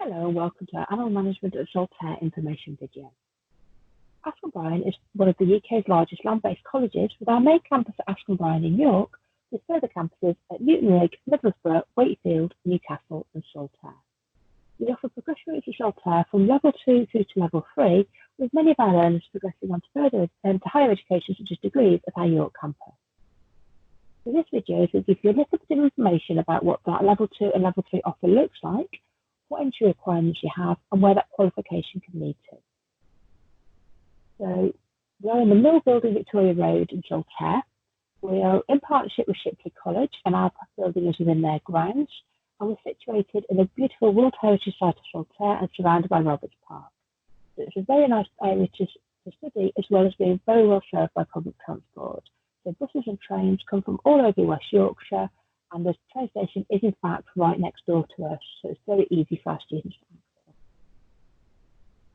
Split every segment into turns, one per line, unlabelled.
Hello and welcome to our Animal Management at Saltaire information video. Aston Bryan is one of the UK's largest land-based colleges, with our main campus at Aston Bryan in York, with further campuses at Newton-Rigg, Middlesbrough, Wakefield, Newcastle and Saltaire. We offer progression routes at Saltaire from level 2 through to level 3, with many of our learners progressing on to higher education such as degrees at our York campus. So this video will give you a little bit of information about what that level 2 and level 3 offer looks like, what entry requirements you have, and where that qualification can lead to. So we're in the Mill Building, Victoria Road in Saltaire. We are in partnership with Shipley College, and our building is within their grounds, and we're situated in a beautiful World Heritage Site of Saltaire and surrounded by Roberts Park. So it's a very nice area to study, as well as being very well served by public transport. So buses and trains come from all over West Yorkshire, and the train station is in fact right next door to us, so it's very easy for our students to access.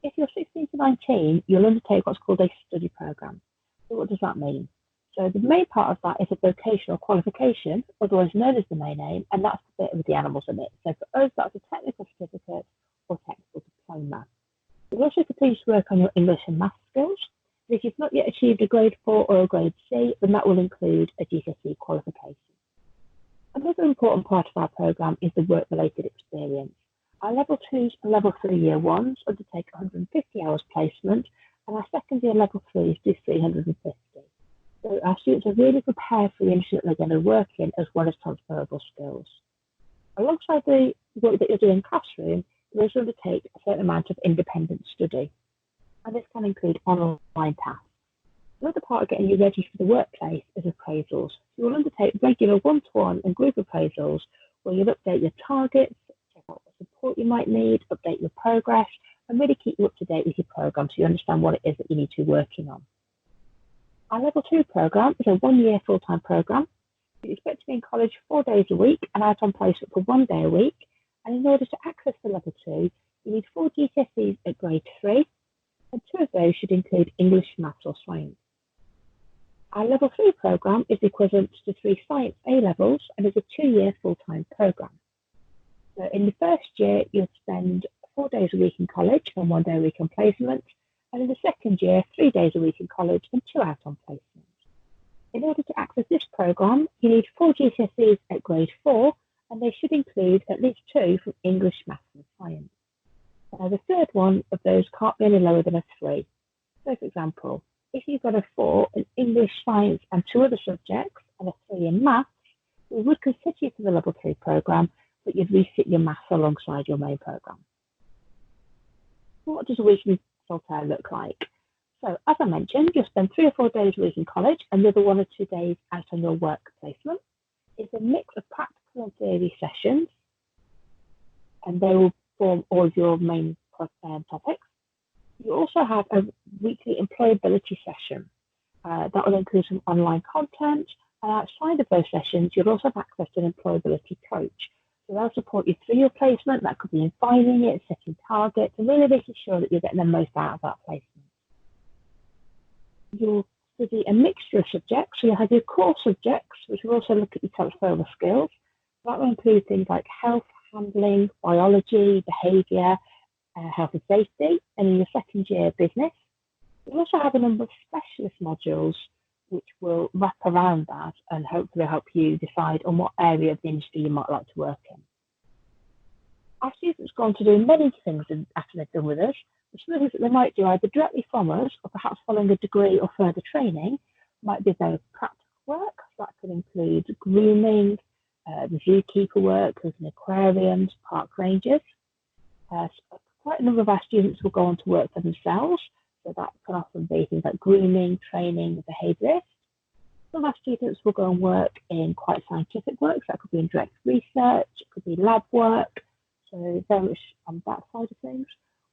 If you're 16 to 19, you'll undertake what's called a study programme. So what does that mean? So the main part of that is a vocational qualification, otherwise known as the main aim, and that's the bit with the animals in it. So for us, that's a technical certificate or technical diploma. You'll also continue to work on your English and maths skills. And if you've not yet achieved a grade 4 or a grade C, then that will include a GCSE qualification. Another important part of our programme is the work-related experience. Our level 2s and level 3 year 1s undertake 150 hours placement, and our second year level 3s do 350. So our students are really prepared for the industry that they're going to work in, as well as transferable skills. Alongside the work that you're doing in classroom, you also undertake a certain amount of independent study, and this can include online tasks. Another part of getting you ready for the workplace is appraisals. You will undertake regular one-to-one and group appraisals where you'll update your targets, check out what support you might need, update your progress, and really keep you up to date with your programme so you understand what it is that you need to be working on. Our Level 2 programme is a one-year full-time programme. You expect to be in college 4 days a week and out on placement for 1 day a week. And in order to access the Level 2, you need 4 GCSEs at grade 3, and 2 of those should include English, Maths or Science. Our Level 3 programme is equivalent to 3 Science A-levels and is a 2-year full-time programme. So in the first year, you'll spend 4 days a week in college and 1 day a week on placement, and in the second year, 3 days a week in college and 2 out on placement. In order to access this programme, you need 4 GCSEs at grade 4, and they should include at least 2 from English, Maths and Science. The third one of those can't be any lower than a 3. So for example, if you've got a 4 in English, Science and 2 other subjects and a 3 in Maths, we would consider you for the Level 3 programme, but you'd resit your Maths alongside your main programme. What does a week in Saltaire look like? So as I mentioned, you'll spend 3 or 4 days a week in college and the other 1 or 2 days out on your work placement. It's a mix of practical and theory sessions, and they will form all of your main topics. You also have a weekly employability session. That will include some online content, and outside of those sessions, you'll also have access to an employability coach. So they'll support you through your placement. That could be in finding it, setting targets, and really making sure that you're getting the most out of that placement. You'll study a mixture of subjects. So you'll have your core subjects, which will also look at your transferable skills. That will include things like health, handling, biology, behaviour, health and safety, and in your second year, business. You'll also have a number of specialist modules which will wrap around that and hopefully help you decide on what area of the industry you might like to work in. Our students go on to do many things after they've done with us, which are things that they might do either directly from us or perhaps following a degree or further training. Might be very practical work. That could include grooming, the zookeeper work, looking at aquariums, park rangers. Quite a number of our students will go on to work for themselves, so that can often be things like grooming, training, behaviourists. Some of our students will go and work in quite scientific work, so that could be in direct research, it could be lab work, so very much on that side of things.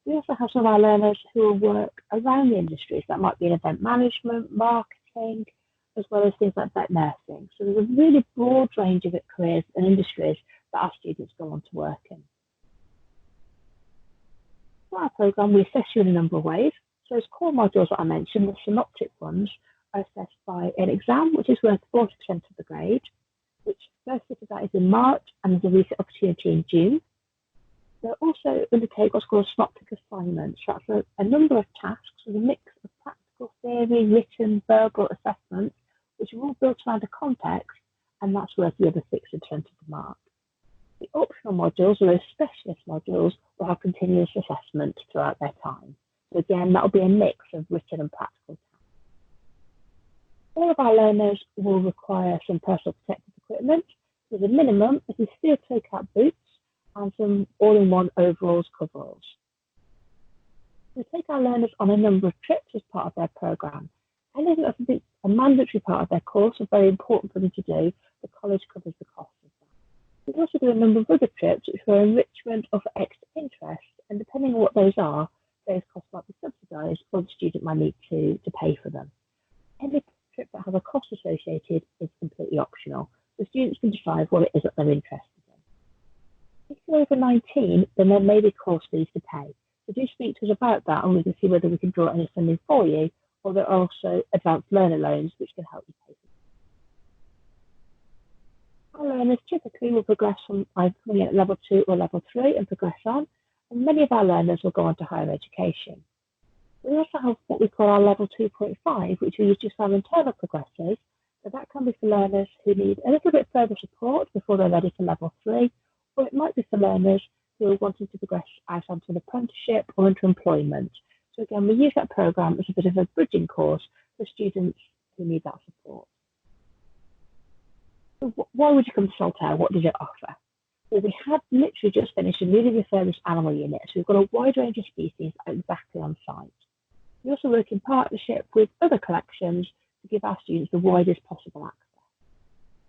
We also have some of our learners who will work around the industries, that might be in event management, marketing, as well as things like vet nursing. So there's a really broad range of careers and industries that our students go on to work in. For our programme, we assess you in a number of ways. So as core modules that I mentioned, the synoptic ones are assessed by an exam, which is worth 40% of the grade, which first bit of that is in March and there's a reset opportunity in June. They'll also undertake what's called synoptic assignments. That's a number of tasks with a mix of practical theory, written, verbal assessments, which are all built around a context, and that's worth the other 6% of the mark. The optional modules, or those specialist modules, will have continuous assessment throughout their time. So again, that will be a mix of written and practical tasks. All of our learners will require some personal protective equipment. As a minimum, it is steel toe-cap boots and some all-in-one overalls coveralls. We take our learners on a number of trips as part of their programme. Anything that's a mandatory part of their course is very important for them to do. The college covers the cost of that. We also do a number of other trips which are enrichment or for extra interest, and depending on what those are, those costs might be subsidised or the student might need to pay for them. Any trip that has a cost associated is completely optional. The students can decide what it is that they're interested in. If you're over 19, then there may be course fees to pay. So do speak to us about that, and we can see whether we can draw any funding for you, or there are also advanced learner loans which can help you pay for it. Our learners typically will progress from either coming in at level 2 or level 3 and progress on, and many of our learners will go on to higher education. We also have what we call our level 2.5, which we use just our internal progressors. So that can be for learners who need a little bit further support before they're ready for level 3, or it might be for learners who are wanting to progress out onto an apprenticeship or into employment. So again, we use that programme as a bit of a bridging course for students who need that support. So why would you come to Saltaire? What does it offer? Well, we have literally just finished a newly refurbished animal unit, so we've got a wide range of species exactly on site. We also work in partnership with other collections to give our students the widest possible access.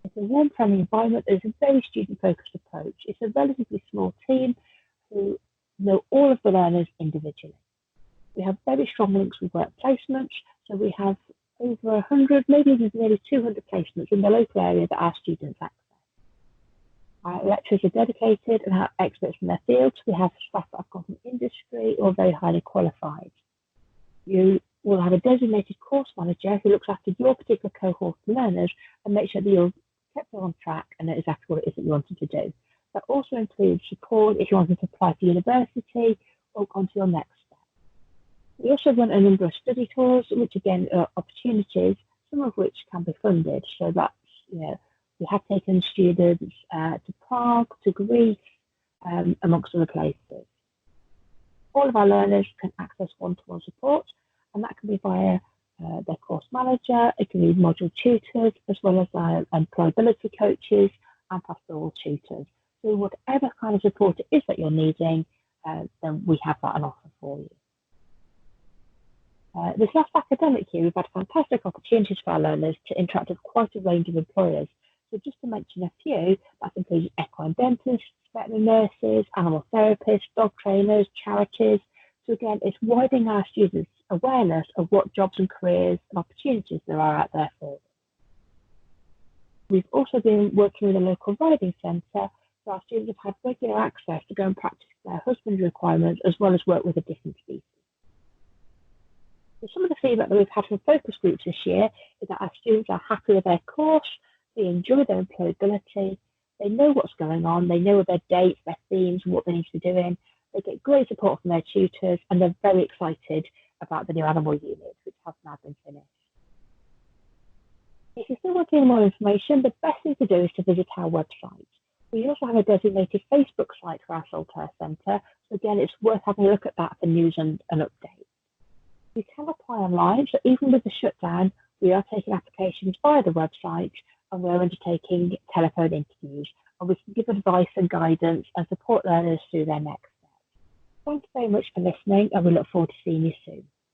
It's a warm, friendly environment. There's a very student-focused approach. It's a relatively small team who know all of the learners individually. We have very strong links with work placements, so we have over 100, maybe even nearly 200 placements in the local area that our students access. Our lecturers are dedicated and are experts in their fields. We have staff that have gone from industry or very highly qualified. You will have a designated course manager who looks after your particular cohort of learners and makes sure that you're kept on track and know exactly what it is that you wanted to do. That also includes support if you wanted to apply for university or go on to your next step. We also run a number of study tours, which again are opportunities, some of which can be funded. So that's, we have taken students to Prague, to Greece, amongst other places. All of our learners can access one-to-one support, and that can be via their course manager. It can be module tutors, as well as employability coaches and pastoral tutors. So whatever kind of support it is that you're needing, then we have that on offer for you. This last academic year, we've had fantastic opportunities for our learners to interact with quite a range of employers. So just to mention a few, that includes equine dentists, veterinary nurses, animal therapists, dog trainers, charities. So again, it's widening our students' awareness of what jobs and careers and opportunities there are out there for them. We've also been working with a local riding centre, so our students have had regular access to go and practice their husbandry requirements, as well as work with a different species. So some of the feedback that we've had from focus groups this year is that our students are happy with their course, they enjoy their employability, they know what's going on, they know their dates, their themes, what they need to be doing, they get great support from their tutors, and they're very excited about the new animal unit, which has now been finished. If you still want to get more information, the best thing to do is to visit our website. We also have a designated Facebook site for our Saltaire Centre, so again, it's worth having a look at that for news and updates. You can apply online, so even with the shutdown, we are taking applications via the website, and we're undertaking telephone interviews, and we can give advice and guidance and support learners through their next steps. Thank you very much for listening, and we look forward to seeing you soon.